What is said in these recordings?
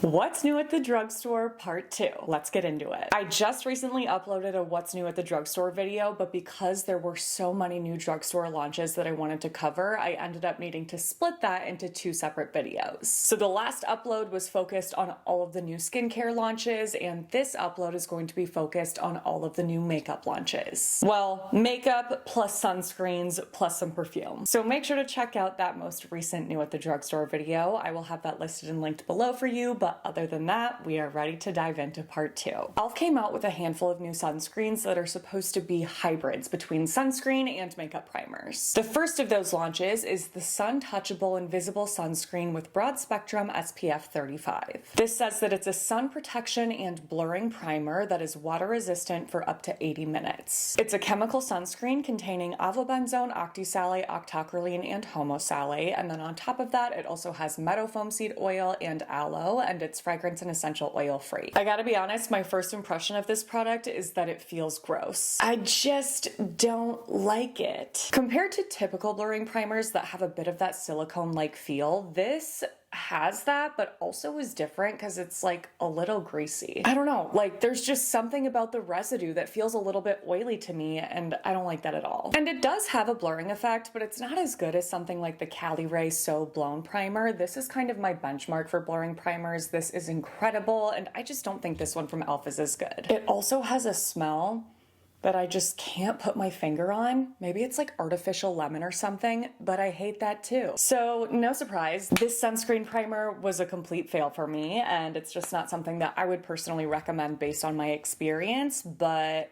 What's new at the drugstore part 2. Let's get into it. I just recently uploaded a what's new at the drugstore video, but because there were so many new drugstore launches that I wanted to cover, I ended up needing to split that into 2 separate videos. So the last upload was focused on all of the new skincare launches, and this upload is going to be focused on all of the new makeup launches. Well, makeup plus sunscreens plus some perfume. So make sure to check out that most recent new at the drugstore video. I will have that listed and linked below for you, but other than that, we are ready to dive into part 2. e.l.f. came out with a handful of new sunscreens that are supposed to be hybrids between sunscreen and makeup primers. The first of those launches is the Suntouchable Invisible Sunscreen with Broad Spectrum SPF 35. This says that it's a sun protection and blurring primer that is water resistant for up to 80 minutes. It's a chemical sunscreen containing avobenzone, octisalate, octocrylene, and homosalate, and then on top of that, it also has meadow foam seed oil and aloe, and it's fragrance and essential oil free. I gotta be honest, my first impression of this product is that it feels gross. I just don't like it. Compared to typical blurring primers that have a bit of that silicone-like feel, this has that, but also is different because it's like a little greasy. I don't know, like there's just something about the residue that feels a little bit oily to me, and I don't like that at all. And it does have a blurring effect, but it's not as good as something like the Cali Ray So Blown Primer. This is kind of my benchmark for blurring primers. This is incredible, and I just don't think this one from e.l.f. is as good. It also has a smell that I just can't put my finger on. Maybe it's like artificial lemon or something, but I hate that too. So no surprise, this sunscreen primer was a complete fail for me, and it's just not something that I would personally recommend based on my experience, but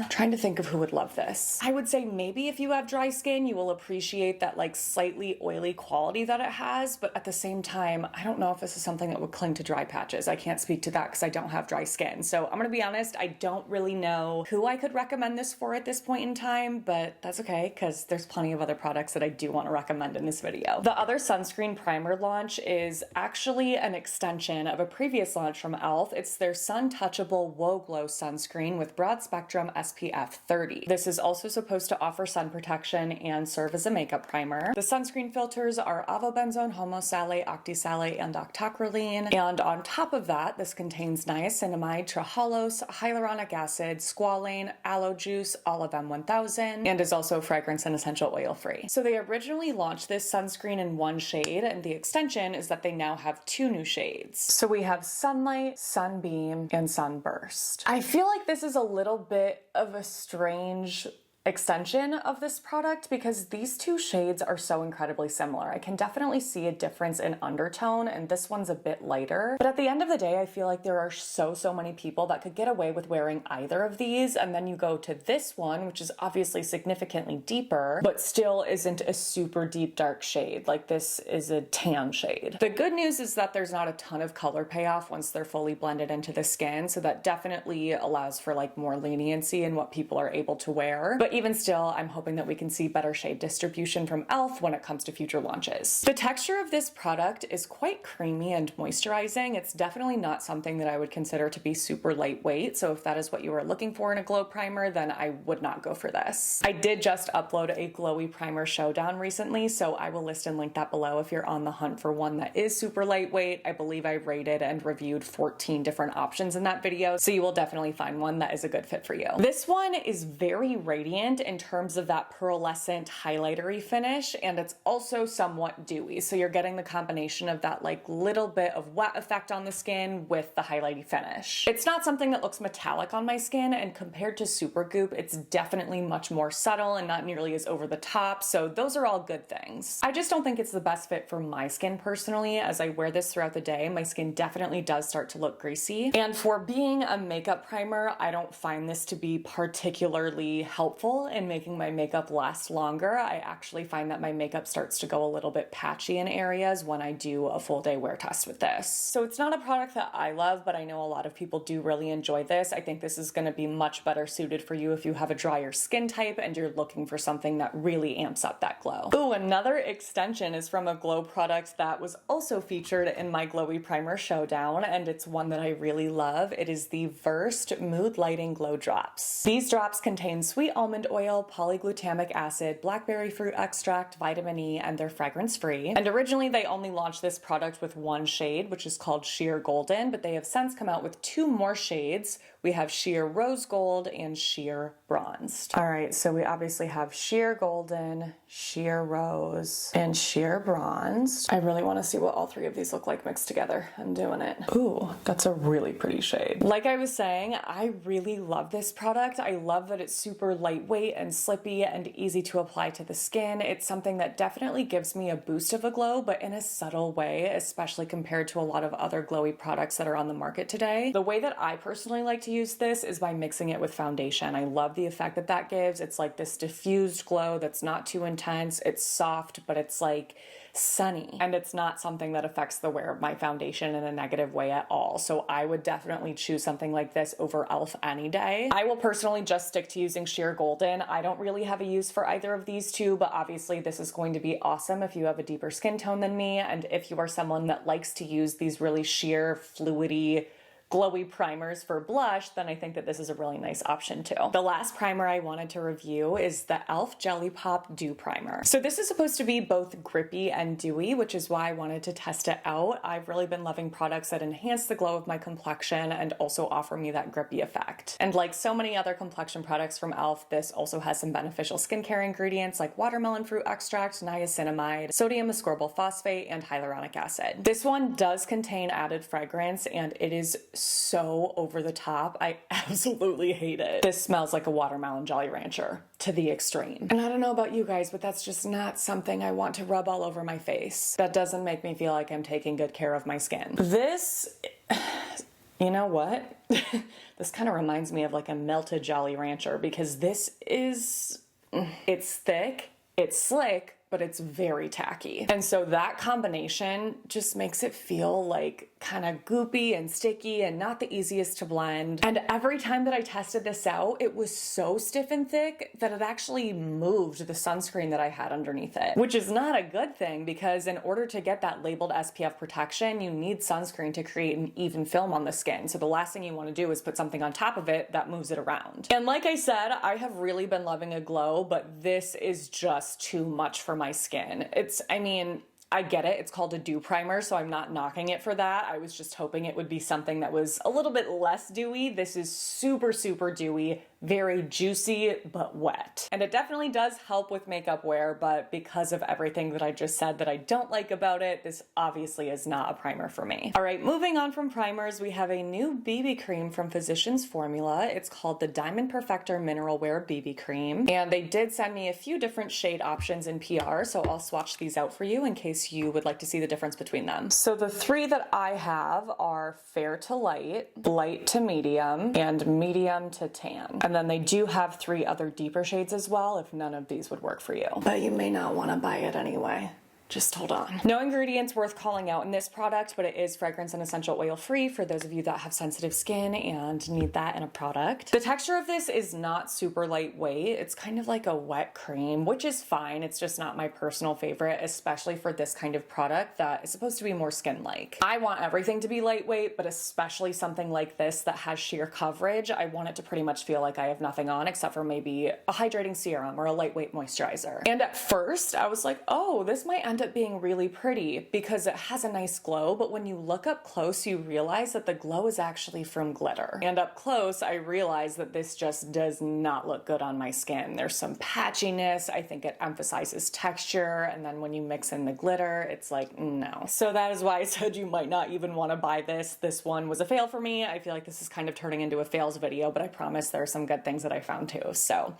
trying to think of who would love this. I would say maybe if you have dry skin, you will appreciate that like slightly oily quality that it has, but at the same time, I don't know if this is something that would cling to dry patches. I can't speak to that because I don't have dry skin. So I'm gonna be honest, I don't really know who I could recommend this for at this point in time, but that's okay because there's plenty of other products that I do want to recommend in this video. The other sunscreen primer launch is actually an extension of a previous launch from e.l.f. It's their Suntouchable Whoa Glow Sunscreen with Broad Spectrum SPF 30. This is also supposed to offer sun protection and serve as a makeup primer. The sunscreen filters are avobenzone, homosalate, octisalate, and octocrylene. And on top of that, this contains niacinamide, trehalose, hyaluronic acid, squalane, aloe juice, olive M1000, and is also fragrance and essential oil free. So they originally launched this sunscreen in 1 shade, and the extension is that they now have 2 new shades. So we have Sunlight, Sunbeam, and Sunburst. I feel like this is a little bit of a strange extension of this product because these 2 shades are so incredibly similar. I can definitely see a difference in undertone, and this one's a bit lighter. But at the end of the day, I feel like there are so many people that could get away with wearing either of these, and then you go to this one, which is obviously significantly deeper, but still isn't a super deep dark shade. Like this is a tan shade. The good news is that there's not a ton of color payoff once they're fully blended into the skin, so that definitely allows for like more leniency in what people are able to wear. But even still, I'm hoping that we can see better shade distribution from e.l.f. when it comes to future launches. The texture of this product is quite creamy and moisturizing. It's definitely not something that I would consider to be super lightweight, so if that is what you are looking for in a glow primer, then I would not go for this. I did just upload a glowy primer showdown recently, so I will list and link that below if you're on the hunt for one that is super lightweight. I believe I rated and reviewed 14 different options in that video, so you will definitely find one that is a good fit for you. This one is very radiant in terms of that pearlescent highlightery finish, and it's also somewhat dewy, so you're getting the combination of that like little bit of wet effect on the skin with the highlighty finish. It's not something that looks metallic on my skin, and compared to Supergoop, it's definitely much more subtle and not nearly as over the top, so those are all good things. I just don't think it's the best fit for my skin personally. As I wear this throughout the day, my skin definitely does start to look greasy, and for being a makeup primer, I don't find this to be particularly helpful in making my makeup last longer. I actually find that my makeup starts to go a little bit patchy in areas when I do a full day wear test with this. So it's not a product that I love, but I know a lot of people do really enjoy this. I think this is going to be much better suited for you if you have a drier skin type and you're looking for something that really amps up that glow. Ooh, another extension is from a glow product that was also featured in my glowy primer showdown, and it's one that I really love. It is the Versed Mood Lighting Glow Drops. These drops contain sweet almond almond oil, polyglutamic acid, blackberry fruit extract, vitamin E, and they're fragrance-free. And originally they only launched this product with one shade, which is called Sheer Golden, but they have since come out with 2 more shades. We have Sheer Rose Gold and Sheer Bronzed. All right, so we obviously have Sheer Golden, Sheer Rose, and Sheer Bronzed. I really want to see what all 3 of these look like mixed together. I'm doing it. Ooh, that's a really pretty shade. Like I was saying, I really love this product. I love that it's super lightweight and slippy and easy to apply to the skin. It's something that definitely gives me a boost of a glow, but in a subtle way, especially compared to a lot of other glowy products that are on the market today. The way that I personally like to use this is by mixing it with foundation. I love the effect that that gives. It's like this diffused glow that's not too intense. It's soft, but it's like sunny, and it's not something that affects the wear of my foundation in a negative way at all. So I would definitely choose something like this over e.l.f. any day. I will personally just stick to using Sheer Golden. I don't really have a use for either of these 2, but obviously this is going to be awesome if you have a deeper skin tone than me, and if you are someone that likes to use these really sheer, fluidy, glowy primers for blush, then I think that this is a really nice option too. The last primer I wanted to review is the e.l.f. Jelly Pop Dew Primer. So this is supposed to be both grippy and dewy, which is why I wanted to test it out. I've really been loving products that enhance the glow of my complexion and also offer me that grippy effect. And like so many other complexion products from e.l.f., this also has some beneficial skincare ingredients like watermelon fruit extract, niacinamide, sodium ascorbyl phosphate, and hyaluronic acid. This one does contain added fragrance, and it is so over the top. I absolutely hate it. This smells like a watermelon Jolly Rancher to the extreme. And I don't know about you guys, but that's just not something I want to rub all over my face. That doesn't make me feel like I'm taking good care of my skin. This, you know what? This kind of reminds me of like a melted Jolly Rancher, because this is, it's thick, it's slick, but it's very tacky. And so that combination just makes it feel like kind of goopy and sticky and not the easiest to blend. And every time that I tested this out, it was so stiff and thick that it actually moved the sunscreen that I had underneath it, which is not a good thing, because in order to get that labeled SPF protection, you need sunscreen to create an even film on the skin. So the last thing you want to do is put something on top of it that moves it around. And like I said, I have really been loving a glow, but this is just too much for my skin. I get it. It's called a dew primer, so I'm not knocking it for that. I was just hoping it would be something that was a little bit less dewy. This is super, super dewy, very juicy, but wet. And it definitely does help with makeup wear, but because of everything that I just said that I don't like about it, this obviously is not a primer for me. All right, moving on from primers, we have a new BB cream from Physicians Formula. It's called the Diamond Perfector Mineral Wear BB Cream. And they did send me a few different shade options in PR, so I'll swatch these out for you in case you would like to see the difference between them. So the 3 that I have are fair to light, light to medium, and medium to tan. And then they do have 3 other deeper shades as well if none of these would work for you. But you may not want to buy it anyway. Just hold on. No ingredients worth calling out in this product, but it is fragrance and essential oil free for those of you that have sensitive skin and need that in a product. The texture of this is not super lightweight. It's kind of like a wet cream, which is fine. It's just not my personal favorite, especially for this kind of product that is supposed to be more skin-like. I want everything to be lightweight, but especially something like this that has sheer coverage. I want it to pretty much feel like I have nothing on except for maybe a hydrating serum or a lightweight moisturizer. And at first I was like, oh, this might end up being really pretty because it has a nice glow, but when you look up close, you realize that the glow is actually from glitter. And up close, I realized that this just does not look good on my skin. There's some patchiness. I think it emphasizes texture, and then when you mix in the glitter, it's like, no. So that is why I said you might not even want to buy this. This one was a fail for me. I feel like this is kind of turning into a fails video, but I promise there are some good things that I found too. So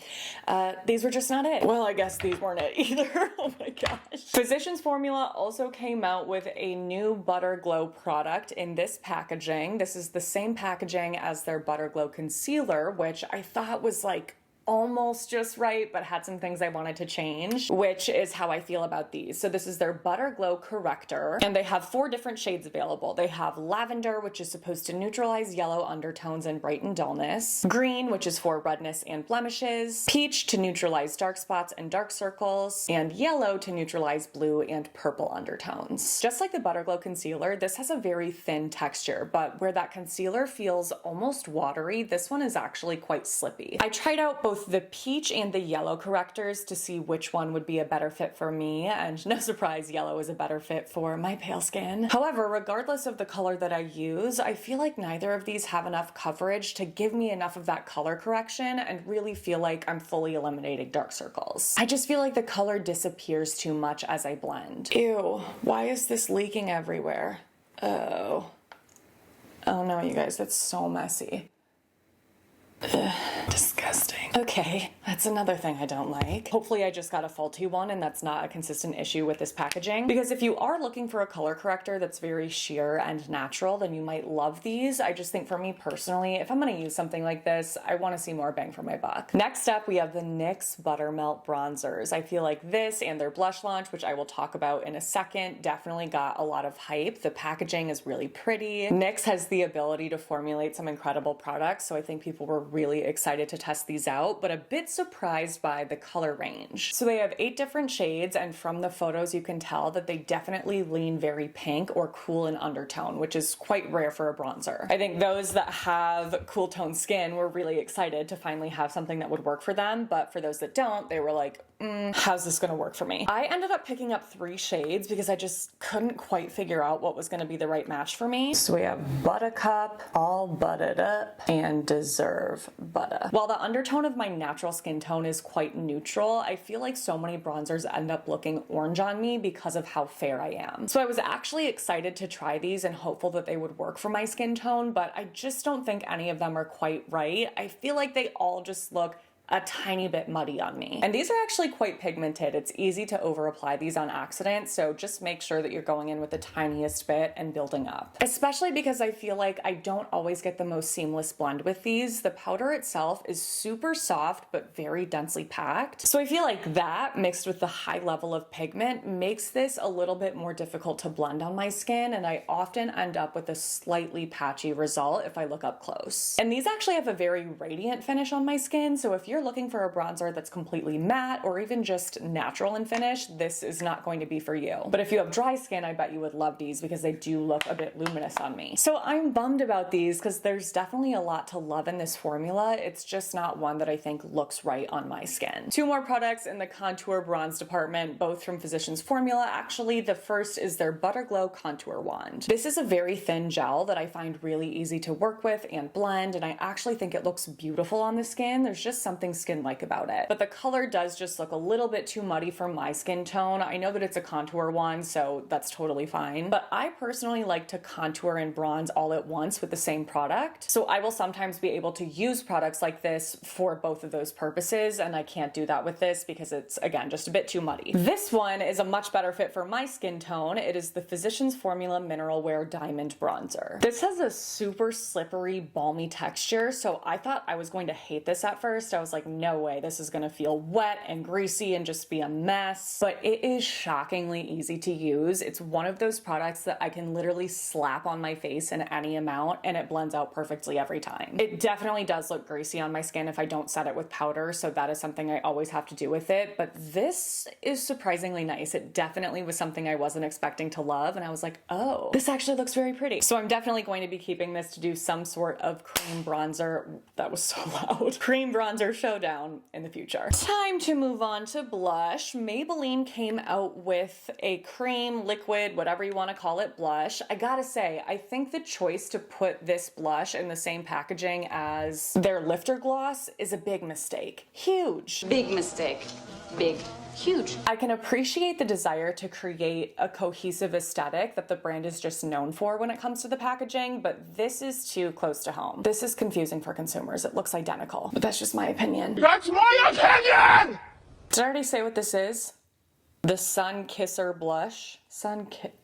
these were just not it. Well, I guess these weren't it either. Oh my gosh. Physicians Formula also came out with a new Butter Glow product in this packaging. This is the same packaging as their Butter Glow Concealer, which I thought was like almost just right, but had some things I wanted to change, which is how I feel about these. So this is their Butter Glow Corrector, and they have 4 different shades available. They have lavender, which is supposed to neutralize yellow undertones and brighten dullness, green, which is for redness and blemishes, peach to neutralize dark spots and dark circles, and yellow to neutralize blue and purple undertones. Just like the Butter Glow Concealer, this has a very thin texture, but where that concealer feels almost watery, this one is actually quite slippy. I tried out both both the peach and the yellow correctors to see which one would be a better fit for me, and no surprise, yellow is a better fit for my pale skin. However, regardless of the color that I use, I feel like neither of these have enough coverage to give me enough of that color correction and really feel like I'm fully eliminating dark circles. I just feel like the color disappears too much as I blend. Ew, why is this leaking everywhere? Oh. Oh no, you guys, that's so messy. Ugh, disgusting. Okay, that's another thing I don't like. Hopefully I just got a faulty one and that's not a consistent issue with this packaging, because if you are looking for a color corrector that's very sheer and natural, then you might love these. I just think for me personally, if I'm gonna use something like this, I wanna see more bang for my buck. Next up, we have the NYX Buttermelt Bronzers. I feel like this and their blush launch, which I will talk about in a second, definitely got a lot of hype. The packaging is really pretty. NYX has the ability to formulate some incredible products, so I think people were really excited to test these out, but a bit surprised by the color range. So they have 8 different shades, and from the photos you can tell that they definitely lean very pink or cool in undertone, which is quite rare for a bronzer. I think those that have cool toned skin were really excited to finally have something that would work for them, but for those that don't, they were like, how's this gonna work for me? I ended up picking up 3 shades because I just couldn't quite figure out what was gonna be the right match for me. So we have Buttercup, All Buttered Up, and Deserve Butter. While the undertone of my natural skin tone is quite neutral, I feel like so many bronzers end up looking orange on me because of how fair I am. So I was actually excited to try these and hopeful that they would work for my skin tone, but I just don't think any of them are quite right. I feel like they all just look a tiny bit muddy on me. And these are actually quite pigmented. It's easy to over apply these on accident, so just make sure that you're going in with the tiniest bit and building up. Especially because I feel like I don't always get the most seamless blend with these. The powder itself is super soft but very densely packed. So I feel like that mixed with the high level of pigment makes this a little bit more difficult to blend on my skin, and I often end up with a slightly patchy result if I look up close. And these actually have a very radiant finish on my skin, so if you're looking for a bronzer that's completely matte or even just natural in finish, this is not going to be for you. But if you have dry skin, I bet you would love these because they do look a bit luminous on me. So I'm bummed about these because there's definitely a lot to love in this formula. It's just not one that I think looks right on my skin. 2 more products in the contour bronze department, both from Physicians Formula. Actually, the first is their Butter Glow Contour Wand. This is a very thin gel that I find really easy to work with and blend, and I actually think it looks beautiful on the skin. There's just something skin-like about it. But the color does just look a little bit too muddy for my skin tone. I know that it's a contour one, so that's totally fine. But I personally like to contour and bronze all at once with the same product. So I will sometimes be able to use products like this for both of those purposes, and I can't do that with this because it's, again, just a bit too muddy. This one is a much better fit for my skin tone. It is the Physicians Formula Mineral Wear Diamond Bronzer. This has a super slippery, balmy texture, so I thought I was going to hate this at first. I was like, no way, this is gonna feel wet and greasy and just be a mess. But it is shockingly easy to use. It's one of those products that I can literally slap on my face in any amount and it blends out perfectly every time. It definitely does look greasy on my skin if I don't set it with powder, so that is something I always have to do with it. But this is surprisingly nice. It definitely was something I wasn't expecting to love, and I was like, oh, this actually looks very pretty. So I'm definitely going to be keeping this to do some sort of cream bronzer. That was so loud. Cream bronzer showdown in the future. Time to move on to blush. Maybelline came out with a cream, liquid, whatever you want to call it, blush. I gotta say, I think the choice to put this blush in the same packaging as their lifter gloss is a big mistake. Huge. Big mistake. Big. Huge. I can appreciate the desire to create a cohesive aesthetic that the brand is just known for when it comes to the packaging, but this is too close to home. This is confusing for consumers. It looks identical, but that's just my opinion. That's my opinion! Did I already say what this is? The Sun Kisser blush.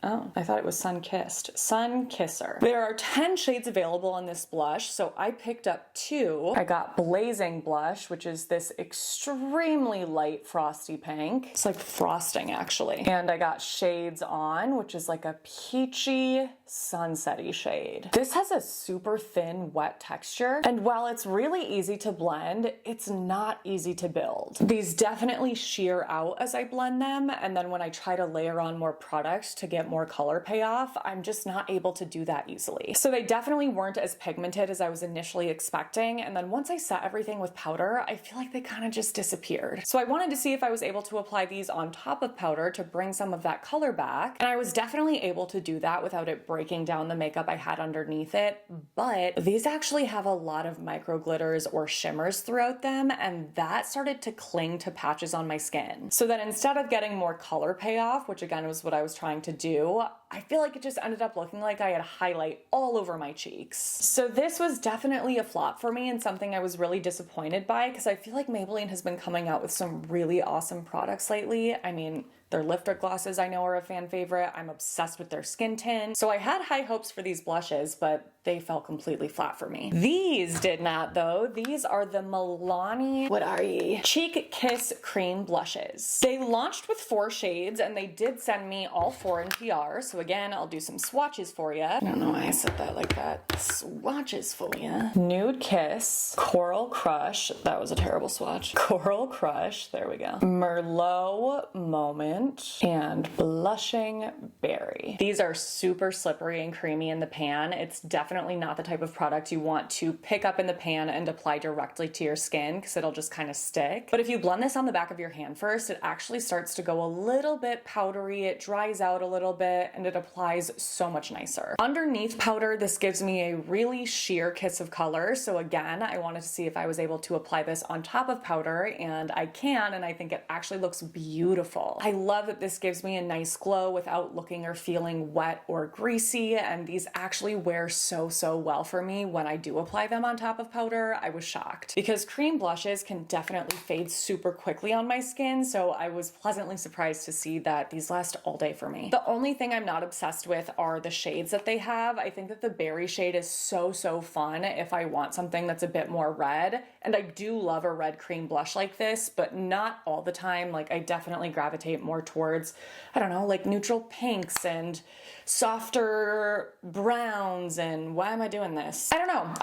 Oh, I thought it was Sun Kissed. Sun Kisser. There are 10 shades available in this blush, so I picked up 2. I got Blazing Blush, which is this extremely light frosty pink. It's like frosting, actually. And I got Shades On, which is like a peachy, sunsetty shade. This has a super thin, wet texture, and while it's really easy to blend, it's not easy to build. These definitely sheer out as I blend them, and then when I try to layer on more product product to get more color payoff, I'm just not able to do that easily. So they definitely weren't as pigmented as I was initially expecting, and then once I set everything with powder, I feel like they kind of just disappeared. So I wanted to see if I was able to apply these on top of powder to bring some of that color back, and I was definitely able to do that without it breaking down the makeup I had underneath it, but these actually have a lot of micro glitters or shimmers throughout them, and that started to cling to patches on my skin. So then instead of getting more color payoff, which again was what I was trying to do, I feel like it just ended up looking like I had highlight all over my cheeks. So this was definitely a flop for me and something I was really disappointed by, because I feel like Maybelline has been coming out with some really awesome products lately. I mean, their lifter glosses I know are a fan favorite. I'm obsessed with their skin tint. So I had high hopes for these blushes, but they fell completely flat for me. These did not though. These are the Milani, what are ye? Cheek Kiss Cream Blushes. They launched with 4 shades and they did send me all 4 in PR. So again, I'll do some swatches for you. I don't know why I said that like that. Swatches for you. Nude Kiss, Coral Crush. That was a terrible swatch. Coral Crush, there we go. Merlot Moment, and Blushing Berry. These are super slippery and creamy in the pan. It's definitely not the type of product you want to pick up in the pan and apply directly to your skin because it'll just kind of stick. But if you blend this on the back of your hand first, it actually starts to go a little bit powdery, it dries out a little bit, and it applies so much nicer. Underneath powder, this gives me a really sheer kiss of color. So again, I wanted to see if I was able to apply this on top of powder, and I can, and I think it actually looks beautiful. I love that this gives me a nice glow without looking or feeling wet or greasy, and these actually wear so well for me when I do apply them on top of powder. I was shocked because cream blushes can definitely fade super quickly on my skin, so I was pleasantly surprised to see that these last all day for me. The only thing I'm not obsessed with are the shades that they have. I think that the berry shade is so fun if I want something that's a bit more red, and I do love a red cream blush like this, but not all the time. Like, I definitely gravitate more towards, I don't know, like neutral pinks and softer browns, and why am I doing this? I don't know.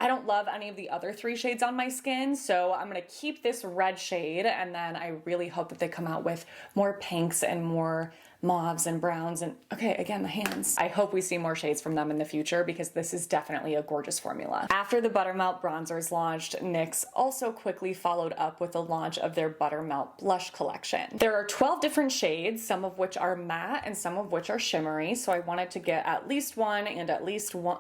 I don't love any of the other 3 shades on my skin, so I'm gonna keep this red shade, and then I really hope that they come out with more pinks and more mauves and browns, and okay, again, the hands. I hope we see more shades from them in the future because this is definitely a gorgeous formula. After the Buttermelt Bronzers launched, NYX also quickly followed up with the launch of their Buttermelt Blush collection. There are 12 different shades, some of which are matte and some of which are shimmery, so I wanted to get at least one and at least one,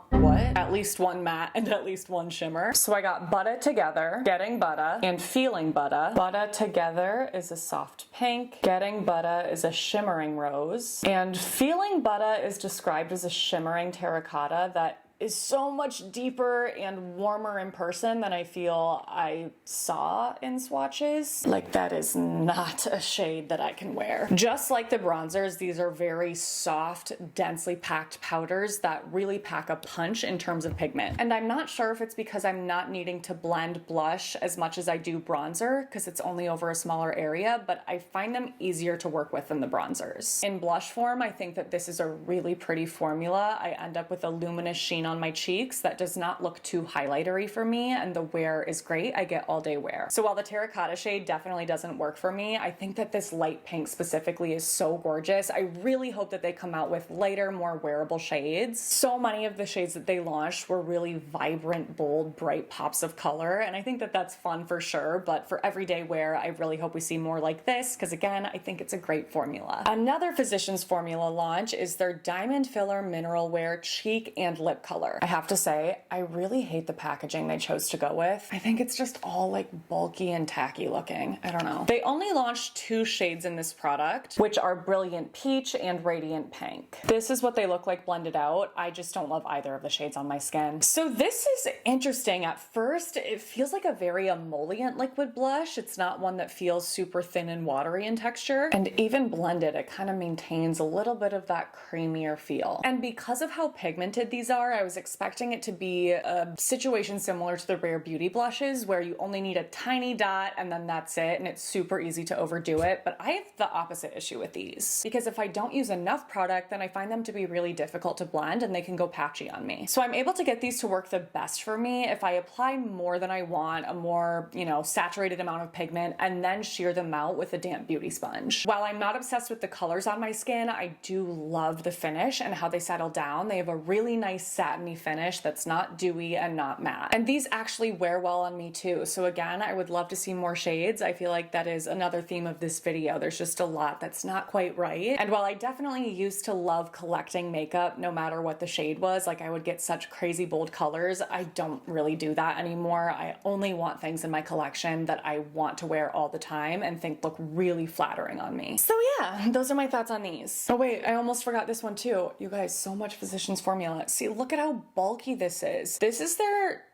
At least one matte and at least one shimmer. So I got Butta Together, Getting Butta, and Feeling Butta. Butta Together is a soft pink, Getting Butta is a shimmering rose, and Feeling Butta is described as a shimmering terracotta that is so much deeper and warmer in person than I feel I saw in swatches. Like, that is not a shade that I can wear. Just like the bronzers, these are very soft, densely packed powders that really pack a punch in terms of pigment. And I'm not sure if it's because I'm not needing to blend blush as much as I do bronzer, because it's only over a smaller area, but I find them easier to work with than the bronzers. In blush form, I think that this is a really pretty formula. I end up with a luminous sheen on my cheeks that does not look too highlightery for me, and the wear is great. I get all day wear. So while the terracotta shade definitely doesn't work for me, I think that this light pink specifically is so gorgeous. I really hope that they come out with lighter, more wearable shades. So many of the shades that they launched were really vibrant, bold, bright pops of color, and I think that that's fun for sure, but for everyday wear, I really hope we see more like this, because again, I think it's a great formula. Another Physicians Formula launch is their Diamond Filler Mineral Wear Cheek and Lip Color. I have to say, I really hate the packaging they chose to go with. I think it's just all like bulky and tacky looking. I don't know. They only launched 2 shades in this product, which are Brilliant Peach and Radiant Pink. This is what they look like blended out. I just don't love either of the shades on my skin. So this is interesting. At first, it feels like a very emollient liquid blush. It's not one that feels super thin and watery in texture. And even blended, it kind of maintains a little bit of that creamier feel. And because of how pigmented these are, I was expecting it to be a situation similar to the Rare Beauty blushes where you only need a tiny dot and then that's it, and it's super easy to overdo it. But I have the opposite issue with these, because if I don't use enough product, then I find them to be really difficult to blend and they can go patchy on me. So I'm able to get these to work the best for me if I apply more than I want, a more, saturated amount of pigment, and then sheer them out with a damp beauty sponge. While I'm not obsessed with the colors on my skin, I do love the finish and how they settle down. They have a really nice satiny finish that's not dewy and not matte. And these actually wear well on me too. So again, I would love to see more shades. I feel like that is another theme of this video. There's just a lot that's not quite right. And while I definitely used to love collecting makeup no matter what the shade was, like I would get such crazy bold colors, I don't really do that anymore. I only want things in my collection that I want to wear all the time and think look really flattering on me. So yeah, those are my thoughts on these. Oh wait, I almost forgot this one too. You guys, so much Physicians Formula. See, look at how bulky this is. This is their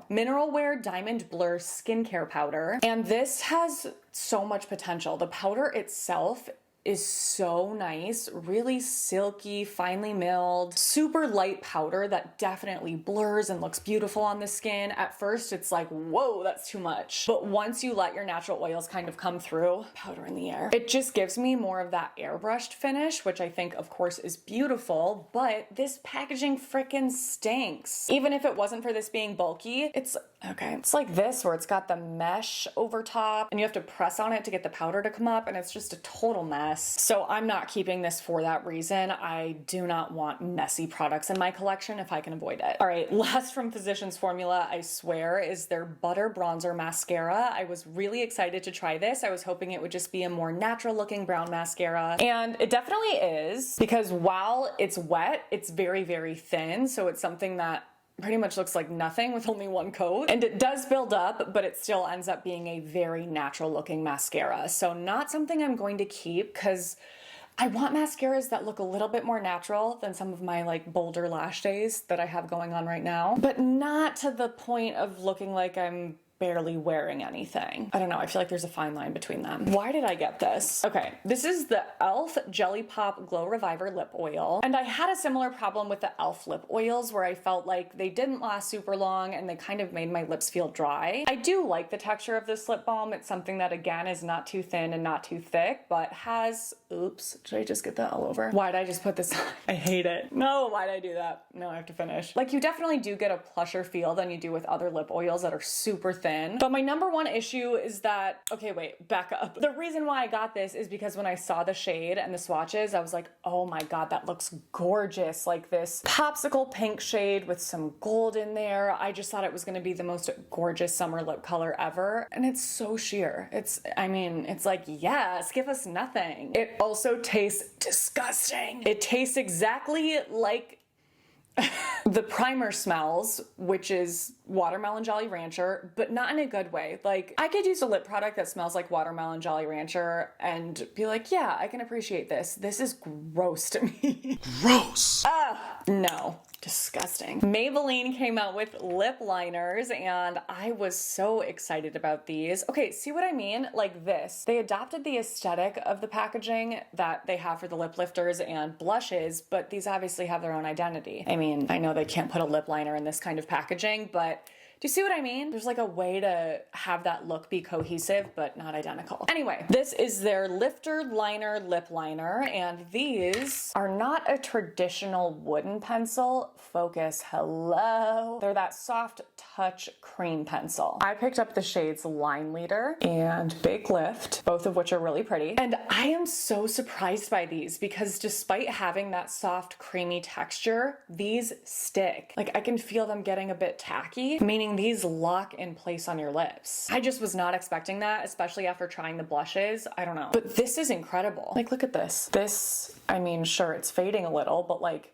Mineral Wear Diamond Blur Skincare Powder. And this has so much potential. The powder itself is so nice, really silky, finely milled, super light powder that definitely blurs and looks beautiful on the skin. At first it's like, whoa, that's too much. But once you let your natural oils kind of come through, powder in the air, it just gives me more of that airbrushed finish, which I think of course is beautiful, but this packaging frickin' stinks. Even if it wasn't for this being bulky, it's like this where it's got the mesh over top and you have to press on it to get the powder to come up, and it's just a total mess. So I'm not keeping this for that reason. I do not want messy products in my collection if I can avoid it. All right, last from Physicians Formula, I swear, is their Butter Bronzer Mascara. I was really excited to try this. I was hoping it would just be a more natural looking brown mascara, and it definitely is, because while it's wet, it's very, very thin. So it's something that pretty much looks like nothing with only one coat, and it does build up, but it still ends up being a very natural looking mascara. So not something I'm going to keep, because I want mascaras that look a little bit more natural than some of my like bolder lash days that I have going on right now, but not to the point of looking like I'm barely wearing anything. I don't know, I feel like there's a fine line between them. Why did I get this? Okay, this is the e.l.f. Jelly Pop Glow Reviver Lip Oil, and I had a similar problem with the e.l.f. lip oils where I felt like they didn't last super long and they kind of made my lips feel dry. I do like the texture of this lip balm. It's something that again is not too thin and not too thick, but has, oops, did I just get that all over? Why'd I just put this on? I hate it. No, why'd I do that? No, I have to finish. Like, you definitely do get a plusher feel than you do with other lip oils that are super thin. But my number one issue is that, okay, wait, back up. The reason why I got this is because when I saw the shade and the swatches, I was like, oh my God, that looks gorgeous. Like this popsicle pink shade with some gold in there. I just thought it was gonna be the most gorgeous summer lip color ever. And it's so sheer. It's like, yes, give us nothing. It also tastes disgusting. It tastes exactly like the primer smells, which is Watermelon Jolly Rancher, but not in a good way. Like, I could use a lip product that smells like Watermelon Jolly Rancher and be like, yeah, I can appreciate this. This is gross to me. Gross. No. Disgusting. Maybelline came out with lip liners and I was so excited about these. Okay, see what I mean? Like this. They adopted the aesthetic of the packaging that they have for the lip lifters and blushes, but these obviously have their own identity. I mean, I know they can't put a lip liner in this kind of packaging, but do you see what I mean? There's like a way to have that look be cohesive, but not identical. Anyway, this is their Lifter Liner Lip Liner, and these are not a traditional wooden pencil. Focus, hello. They're that soft touch cream pencil. I picked up the shades Line Leader and Big Lift, both of which are really pretty. And I am so surprised by these because despite having that soft creamy texture, these stick. Like, I can feel them getting a bit tacky, meaning these lock in place on your lips. I just was not expecting that, especially after trying the blushes. I don't know. But this is incredible. Like, look at this. This, I mean, sure, it's fading a little, but like,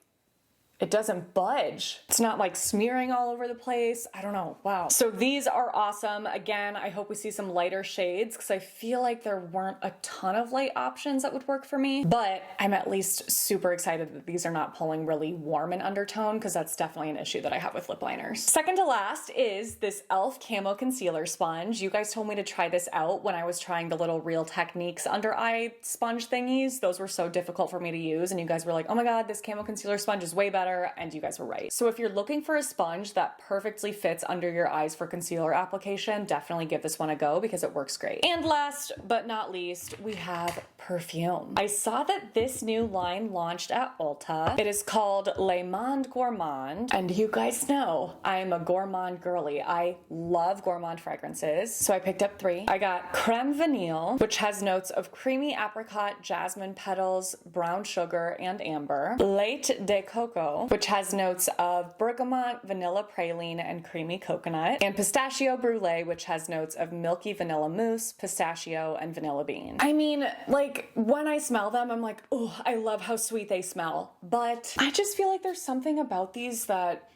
it doesn't budge. It's not like smearing all over the place. I don't know. Wow. So these are awesome. Again, I hope we see some lighter shades because I feel like there weren't a ton of light options that would work for me, but I'm at least super excited that these are not pulling really warm in undertone because that's definitely an issue that I have with lip liners. Second to last is this e.l.f. Camo Concealer Sponge. You guys told me to try this out when I was trying the little Real Techniques under eye sponge thingies. Those were so difficult for me to use and you guys were like, oh my God, this Camo Concealer Sponge is way better. better, and you guys were right. So if you're looking for a sponge that perfectly fits under your eyes for concealer application, definitely give this one a go because it works great. And last but not least, we have perfume. I saw that this new line launched at Ulta. It is called Le Monde Gourmand, and you guys know I'm a gourmand girly. I love gourmand fragrances, so I picked up 3. I got Creme Vanille, which has notes of creamy apricot, jasmine petals, brown sugar, and amber. Lait de Coco, which has notes of bergamot, vanilla praline, and creamy coconut. And Pistachio Brulee, which has notes of milky vanilla mousse, pistachio, and vanilla bean. I mean, like, when I smell them, I'm like, oh, I love how sweet they smell. But I just feel like there's something about these that,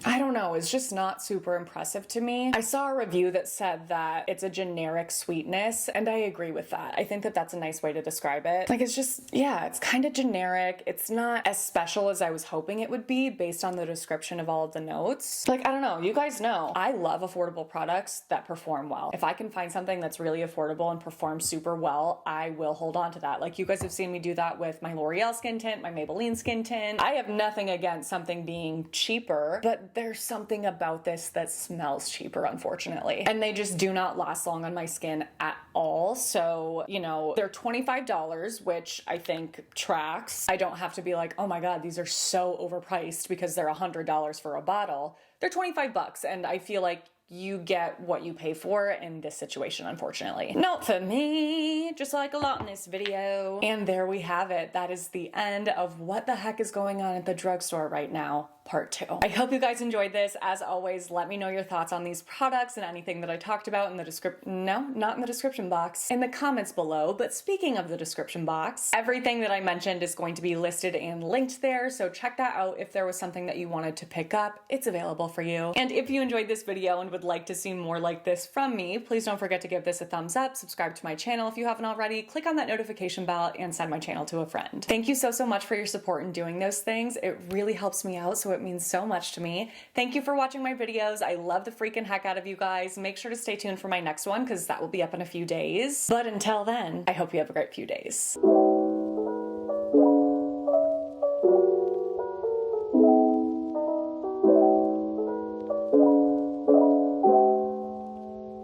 I don't know, it's just not super impressive to me. I saw a review that said that it's a generic sweetness, and I agree with that. I think that that's a nice way to describe it. Like, it's just, yeah, it's kind of generic. It's not as special as I was hoping it would be based on the description of all of the notes. Like, I don't know, you guys know, I love affordable products that perform well. If I can find something that's really affordable and performs super well, I will hold on to that. Like, you guys have seen me do that with my L'Oreal skin tint, my Maybelline skin tint. I have nothing against something being cheaper, but there's something about this that smells cheaper, unfortunately. And they just do not last long on my skin at all. So, you know, they're $25, which I think tracks. I don't have to be like, oh my God, these are so overpriced because they're $100 for a bottle. They're 25 bucks, and I feel like you get what you pay for in this situation, unfortunately. Not for me, just like a lot in this video. And there we have it. That is the end of what the heck is going on at the drugstore right now. Part 2. I hope you guys enjoyed this. As always, let me know your thoughts on these products and anything that I talked about in the description. No, not in the description box. In the comments below. But speaking of the description box, everything that I mentioned is going to be listed and linked there. So check that out. If there was something that you wanted to pick up, it's available for you. And if you enjoyed this video and would like to see more like this from me, please don't forget to give this a thumbs up, subscribe to my channel if you haven't already, click on that notification bell, and send my channel to a friend. Thank you so much for your support in doing those things. It really helps me out, so it means so much to me. Thank you for watching my videos. I love the freaking heck out of you guys. Make sure to stay tuned for my next one because that will be up in a few days. But until then, I hope you have a great few days.